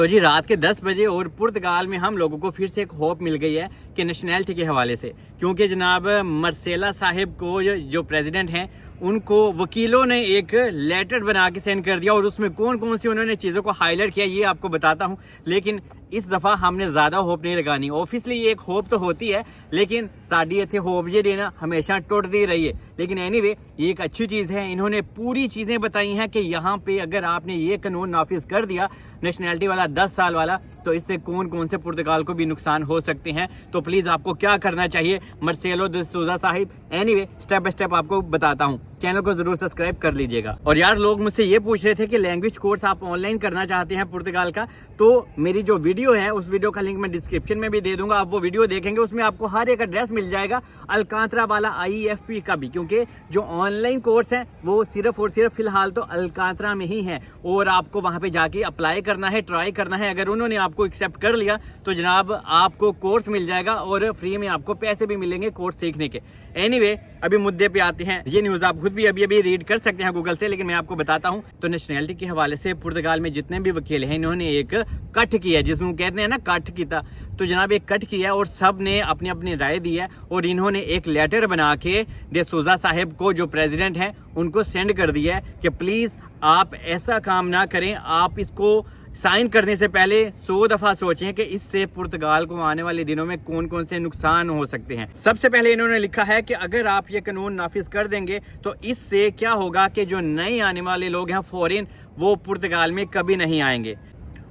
तो जी रात के 10 बजे और पुर्तगाल में हम लोगों को फिर से एक होप मिल गई है कि नेशनैलिटी के हवाले से, क्योंकि जनाब मार्सेला साहिब को जो प्रेसिडेंट हैं उनको वकीलों ने एक लेटर बना के सेंड कर दिया और उसमें कौन कौन सी उन्होंने चीज़ों को हाईलाइट किया ये आपको बताता हूं। लेकिन इस दफ़ा हमने ज़्यादा होप नहीं लगानी। ऑब्वियसली ये एक होप तो होती है, लेकिन साड़ी इतने होप ये देना हमेशा टुटती रही है। लेकिन एनीवे ये एक अच्छी चीज़ है, इन्होंने पूरी चीज़ें बताई हैं कि यहाँ पे अगर आपने ये कानून नाफिज कर दिया नेशनैलिटी वाला 10 साल वाला, तो इससे कौन कौन से पुर्तगाल को भी नुकसान हो सकते हैं। तो प्लीज़ आपको क्या करना चाहिए मार्सेलो द सूजा Sahib, anyway step by step आपको बताता हूँ। चैनल को जरूर सब्सक्राइब कर लीजिएगा। और यार लोग मुझसे ये पूछ रहे थे कि लैंग्वेज कोर्स आप ऑनलाइन करना चाहते हैं पुर्तगाल का, तो मेरी जो वीडियो है उस वीडियो का लिंक मैं डिस्क्रिप्शन में भी दे दूंगा। आप वो वीडियो देखेंगे, उसमें आपको हर एक एड्रेस मिल जाएगा अलकातरा वाला IEFP का भी, क्योंकि जो ऑनलाइन कोर्स है वो सिर्फ और सिर्फ फिलहाल तो अलकातरा में ही है और आपको वहां पे जाके अप्लाई करना है, ट्राई करना है। अगर उन्होंने आपको एक्सेप्ट कर लिया तो जनाब आपको कोर्स मिल जाएगा और फ्री में आपको पैसे भी मिलेंगे कोर्स सीखने के। एनीवे अभी मुद्दे पे आते हैं। ये न्यूज़ आप खुद भी अभी रीड कर सकते हैं गूगल से, लेकिन मैं आपको बताता हूँ। तो नेशनैलिटी के हवाले से पुर्तगाल में जितने भी वकील हैं इन्होंने एक कट किया, जिसमें कहते हैं ना कट किया, तो जनाब एक कट किया और सब ने अपनी अपनी राय दी है और इन्होंने एक लेटर बना के दे सूजा साहिब को जो प्रेसिडेंट हैं उनको सेंड कर दिया है कि प्लीज़ आप ऐसा काम ना करें, आप इसको साइन करने से पहले 100 दफा सोचें कि इससे पुर्तगाल को आने वाले दिनों में कौन कौन से नुकसान हो सकते हैं। सबसे पहले इन्होंने लिखा है कि अगर आप ये कानून नाफिज कर देंगे तो इससे क्या होगा कि जो नए आने वाले लोग हैं फॉरेन, वो पुर्तगाल में कभी नहीं आएंगे।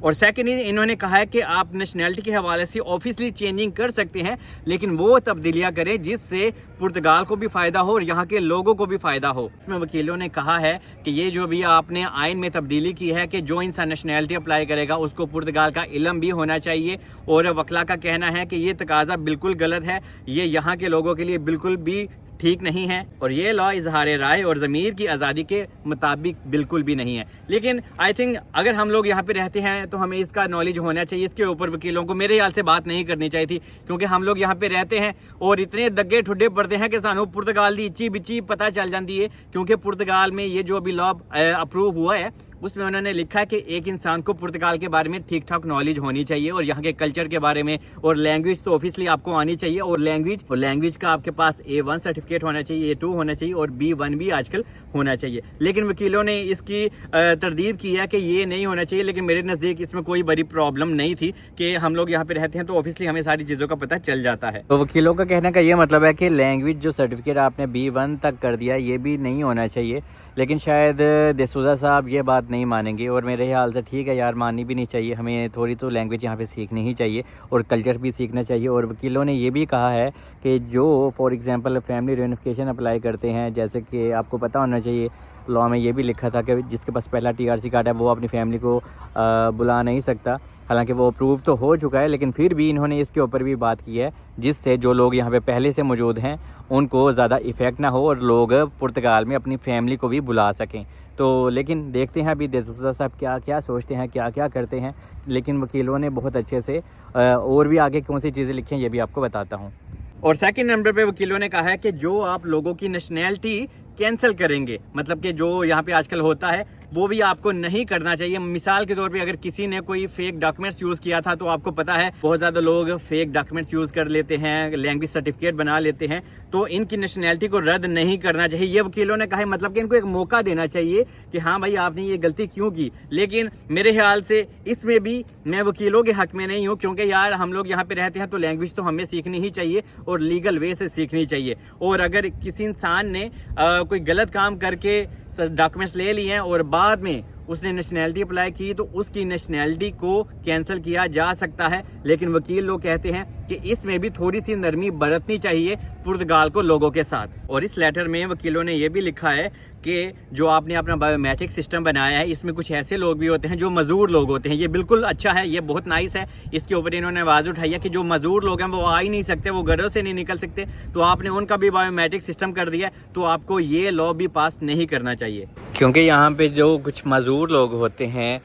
और सेकेंडली इन्होंने कहा है कि आप नेशनैलिटी के हवाले से ऑफिशियली चेंजिंग कर सकते हैं, लेकिन वो तब्दीलियां करें जिससे पुर्तगाल को भी फ़ायदा हो और यहाँ के लोगों को भी फ़ायदा हो। इसमें वकीलों ने कहा है कि ये जो भी आपने आइन में तब्दीली की है कि जो इंसान नेशनैलिटी अप्लाई करेगा उसको पुर्तगाल का इल्म भी होना चाहिए। और वकला का कहना है कि ये तकाजा बिल्कुल गलत है, ये यहाँ के लोगों के लिए बिल्कुल भी ठीक नहीं है और ये लॉ इजहार राय और ज़मीर की आज़ादी के मुताबिक बिल्कुल भी नहीं है। लेकिन आई थिंक अगर हम लोग यहाँ पे रहते हैं तो हमें इसका नॉलेज होना चाहिए। इसके ऊपर वकीलों को मेरे ख्याल से बात नहीं करनी चाहिए थी, क्योंकि हम लोग यहाँ पे रहते हैं और इतने दग्गे ठुड्डे पड़ते हैं कि सानू पुर्तगाल की इच्ची बिच्ची पता चल जाती है। क्योंकि पुर्तगाल में ये जो अभी लॉ अप्रूव हुआ है उसमें उन्होंने लिखा है कि एक इंसान को पुर्तगाल के बारे में ठीक ठाक नॉलेज होनी चाहिए और यहाँ के कल्चर के बारे में, और लैंग्वेज तो ऑब्वियसली आपको आनी चाहिए। और लैंग्वेज का आपके पास A1 सर्टिफिकेट होना चाहिए, A2 होना चाहिए और B1 भी आजकल होना चाहिए। लेकिन वकीलों ने इसकी तरदीद की है कि ये नहीं होना चाहिए, लेकिन मेरे नज़दीक इसमें कोई बड़ी प्रॉब्लम नहीं थी कि हम लोग यहाँ पे रहते हैं तो ऑब्वियसली हमें सारी चीज़ों का पता चल जाता है। तो वकीलों का कहने का ये मतलब है कि लैंग्वेज जो सर्टिफिकेट आपने B1 तक कर दिया ये भी नहीं होना चाहिए। लेकिन शायद दे सूजा साहब ये बात नहीं मानेंगे और मेरे ख्याल से ठीक है यार, माननी भी नहीं चाहिए। हमें थोड़ी तो लैंग्वेज यहाँ पे सीखनी ही चाहिए और कल्चर भी सीखना चाहिए। और वकीलों ने ये भी कहा है कि जो फॉर एग्जांपल फैमिली रियूनिफिकेशन अप्लाई करते हैं, जैसे कि आपको पता होना चाहिए लॉ में ये भी लिखा था कि जिसके पास पहला TRC कार्ड है वो अपनी फैमिली को बुला नहीं सकता। हालांकि वो अप्रूव तो हो चुका है, लेकिन फिर भी इन्होंने इसके ऊपर भी बात की है जिससे जो लोग यहाँ पे पहले से मौजूद हैं उनको ज़्यादा इफ़ेक्ट ना हो और लोग पुर्तगाल में अपनी फैमिली को भी बुला सकें। तो लेकिन देखते हैं अभी दे सूजा साहब क्या क्या सोचते हैं, क्या क्या करते हैं। लेकिन वकीलों ने बहुत अच्छे से और भी आगे कौन सी चीज़ें लिखी हैं ये भी आपको बताता हूँ। और सेकंड नंबर पे वकीलों ने कहा है कि जो आप लोगों की नेशनैलिटी कैंसिल करेंगे, मतलब कि जो यहाँ पे आजकल होता है वो भी आपको नहीं करना चाहिए। मिसाल के तौर पे अगर किसी ने कोई फेक डॉक्यूमेंट्स यूज़ किया था, तो आपको पता है बहुत ज़्यादा लोग फेक डॉक्यूमेंट्स यूज़ कर लेते हैं, लैंग्वेज सर्टिफिकेट बना लेते हैं, तो इनकी नेशनैलिटी को रद्द नहीं करना चाहिए। ये वकीलों ने कहा है, मतलब कि इनको एक मौका देना चाहिए कि हाँ भाई आपने ये गलती क्यों की। लेकिन मेरे ख्याल से इसमें भी मैं वकीलों के हक में नहीं हूँ, क्योंकि यार हम लोग यहाँ पे रहते हैं तो लैंग्वेज तो हमें सीखनी ही चाहिए और लीगल वे से सीखनी चाहिए। और अगर किसी इंसान ने कोई गलत काम करके डॉक्यूमेंट्स ले लिए हैं और बाद में उसने नेशनैलिटी अप्लाई की, तो उसकी नेशनैलिटी को कैंसिल किया जा सकता है। लेकिन वकील लोग कहते हैं कि इसमें भी थोड़ी सी नरमी बरतनी चाहिए पुर्तगाल को लोगों के साथ। और इस लेटर में वकीलों ने यह भी लिखा है कि जो आपने अपना बायोमेट्रिक सिस्टम बनाया है इसमें कुछ ऐसे लोग भी होते हैं जो मजदूर लोग होते हैं। ये बिल्कुल अच्छा है, ये बहुत नाइस है। इसके ऊपर इन्होंने आवाज़ उठाई है कि जो मजदूर लोग हैं वो आ ही नहीं सकते, वो घरों से नहीं निकल सकते, तो आपने उनका भी बायोमेट्रिक सिस्टम कर दिया, तो आपको ये लॉ भी पास नहीं करना चाहिए। क्योंकि यहाँ पे जो कुछ मजदूर लोग होते हैं,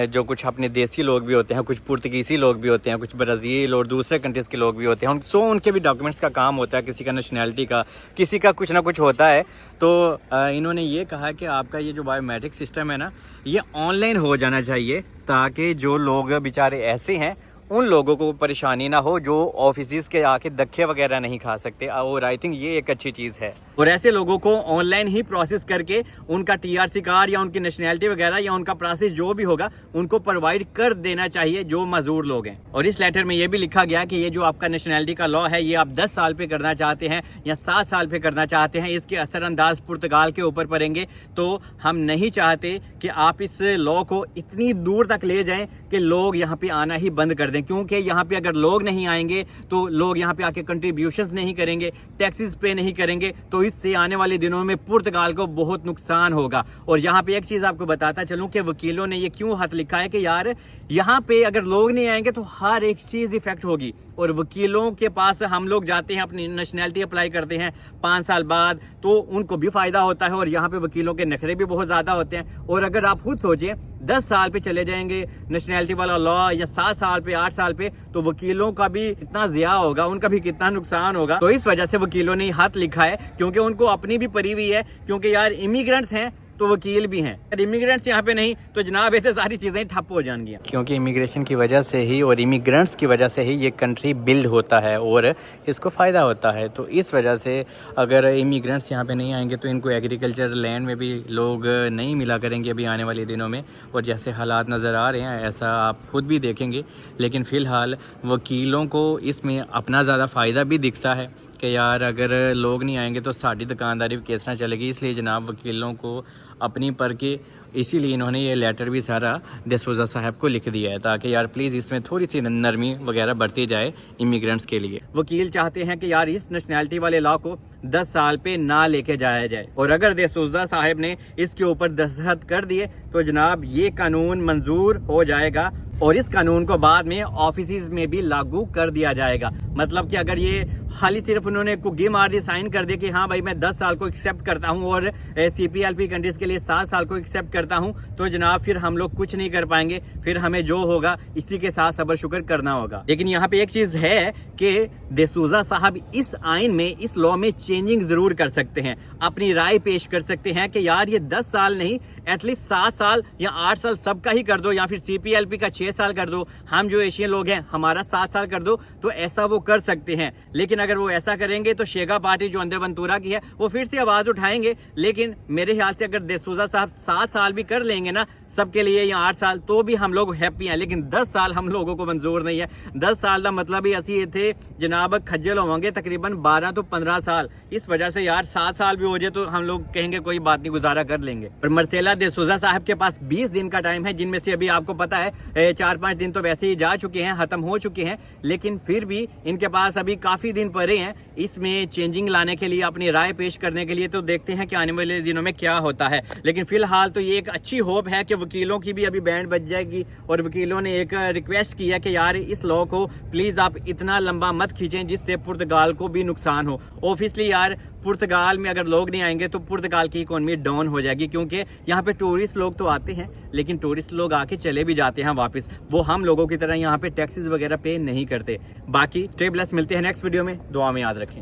जो कुछ अपने देसी लोग भी होते हैं, कुछ पुर्तगीसी लोग भी होते हैं, कुछ ब्राज़ील और दूसरे कंट्रीज़ के लोग भी होते हैं, सो उनके भी डॉक्यूमेंट्स का काम होता है, किसी का नेशनैलिटी का, किसी का कुछ ना कुछ होता है। तो इन्होंने ये कहा कि आपका ये जो बायोमेट्रिक सिस्टम है ना, ये ऑनलाइन हो जाना चाहिए, ताकि जो लोग बेचारे ऐसे हैं उन लोगों को परेशानी ना हो जो ऑफिस के आके धक्के वगैरह नहीं खा सकते। और आई थिंक ये एक अच्छी चीज़ है। और ऐसे लोगों को ऑनलाइन ही प्रोसेस करके उनका टीआरसी कार्ड या उनकी नेशनैलिटी वगैरह या उनका प्रोसेस जो भी होगा उनको प्रोवाइड कर देना चाहिए जो मजदूर लोग हैं। और इस लेटर में ये भी लिखा गया कि ये जो आपका नेशनैलिटी का लॉ है, ये आप 10 साल पे करना चाहते हैं या 7 साल पे करना चाहते हैं, इसके असरअंदाज पुर्तगाल के ऊपर पड़ेंगे। तो हम नहीं चाहते कि आप इस लॉ को इतनी दूर तक ले जाएं कि लोग यहाँ पे आना ही बंद कर दें, क्योंकि यहाँ पे अगर लोग नहीं आएंगे तो लोग यहाँ पे आके कंट्रीब्यूशंस नहीं करेंगे, टैक्सेस पे नहीं करेंगे, तो इससे आने वाले दिनों में पुर्तगाल को बहुत नुकसान होगा। और यहाँ पे एक चीज आपको बताता चलूं कि वकीलों ने ये क्यों हाथ लिखा है कि यार यहाँ पे अगर लोग नहीं आएंगे तो हर एक चीज इफेक्ट होगी। और वकीलों के पास हम लोग जाते हैं, अपनी नेशनैलिटी अप्लाई करते हैं 5 साल बाद, तो उनको भी फायदा होता है। और यहाँ पे वकीलों के नखरे भी बहुत ज्यादा होते हैं। और अगर आप खुद सोचिए 10 साल पे चले जाएंगे नेशनैलिटी वाला लॉ या 7 साल पे 8 साल पे, तो वकीलों का भी इतना ज़िया होगा, उनका भी कितना नुकसान होगा। तो इस वजह से वकीलों ने हाथ लिखा है, क्योंकि उनको अपनी भी परी हुई है, क्योंकि यार इमिग्रेंट्स हैं तो वकील भी हैं। अगर इमिग्रेंट्स यहाँ पे नहीं तो जनाब ऐसे सारी चीज़ें ठप हो जाएंगी, क्योंकि इमिग्रेशन की वजह से ही और इमिग्रेंट्स की वजह से ही ये कंट्री बिल्ड होता है और इसको फ़ायदा होता है। तो इस वजह से अगर इमिग्रेंट्स यहाँ पे नहीं आएंगे तो इनको एग्रीकल्चर लैंड में भी लोग नहीं मिला करेंगे अभी आने वाले दिनों में। और जैसे हालात नज़र आ रहे हैं ऐसा आप खुद भी देखेंगे। लेकिन फ़िलहाल वकीलों को इसमें अपना ज़्यादा फ़ायदा भी दिखता है कि यार अगर लोग नहीं आएंगे तो साड़ी दुकानदारी भी किस तरह चलेगी। इसलिए जनाब वकीलों को अपनी पर के, इसीलिए इन्होंने ये लेटर भी सारा डिसूजा साहब को लिख दिया है, ताकि यार प्लीज़ इसमें थोड़ी सी नरमी वगैरह बढ़ती जाए इमिग्रेंट्स के लिए। वकील चाहते हैं कि यार इस नेशनैलिटी वाले लॉ को 10 साल पे ना लेके जाया जाए। और अगर डिसूजा साहब ने इसके ऊपर दस्तखत कर दिए तो जनाब ये कानून मंजूर हो जाएगा और इस कानून को बाद में ऑफिस में भी लागू कर दिया जाएगा। मतलब कि अगर ये खाली सिर्फ उन्होंने कुगी मार दी, साइन कर दिया कि हाँ भाई मैं 10 साल को एक्सेप्ट करता हूँ और CPLP कंट्रीज के लिए 7 साल को एक्सेप्ट करता हूँ, तो जनाब फिर हम लोग कुछ नहीं कर पाएंगे। फिर हमें जो होगा इसी के साथ सब्र शुक्र करना होगा। लेकिन यहाँ पे एक चीज है कि डिसूजा साहब इस आइन में, इस लॉ में चेंजिंग जरूर कर सकते हैं, अपनी राय पेश कर सकते हैं कि यार ये 10 साल नहीं, एटलीस्ट 7 साल या 8 साल सबका ही कर दो, या फिर CPLP का 6 साल कर दो, हम जो एशियन लोग हैं हमारा 7 साल कर दो। तो ऐसा वो कर सकते हैं। लेकिन अगर वो ऐसा करेंगे तो शेगा पार्टी जो अंदर वंतूरा की है वो फिर से आवाज उठाएंगे। लेकिन मेरे ख्याल से अगर डिसूजा साहब 7 साल भी कर लेंगे ना सबके लिए या 8 साल, तो भी हम लोग हैप्पी हैं। लेकिन 10 साल हम लोगों को मंजूर नहीं है। 10 साल का मतलब ही असी इतने जनाब खज्जल होंगे तकरीबन 12 तो 15 साल। इस वजह से यार 7 साल भी हो जाए तो हम लोग कहेंगे कोई बात नहीं, गुजारा कर लेंगे। और मर्सेला डिसूजा साहब के पास 20 दिन का टाइम है, जिनमें से अभी आपको पता है 4-5 दिन तो वैसे ही जा चुके हैं, खत्म हो चुके हैं। लेकिन फिर भी इनके पास अभी काफी दिन पड़े हैं इसमें चेंजिंग लाने के लिए, अपनी राय पेश करने के लिए। तो देखते हैं कि आने वाले दिनों में क्या होता है। लेकिन फिलहाल तो ये एक अच्छी होप है कि वकीलों की भी अभी बैंड बज जाएगी। और वकीलों ने एक रिक्वेस्ट की है कि यार इस लॉ को प्लीज आप इतना लंबा मत खींचें जिससे पुर्तगाल को भी नुकसान हो। ऑब्वियसली यार पुर्तगाल में अगर लोग नहीं आएंगे तो पुर्तगाल की इकोनॉमी डाउन हो जाएगी, क्योंकि यहाँ पे टूरिस्ट लोग तो आते हैं लेकिन टूरिस्ट लोग आके चले भी जाते हैं वापस। वो हम लोगों की तरह यहाँ पे टैक्सेस वगैरह पे नहीं करते। बाकी स्टे ब्लेस, मिलते हैं नेक्स्ट वीडियो में, दुआ में याद रखें।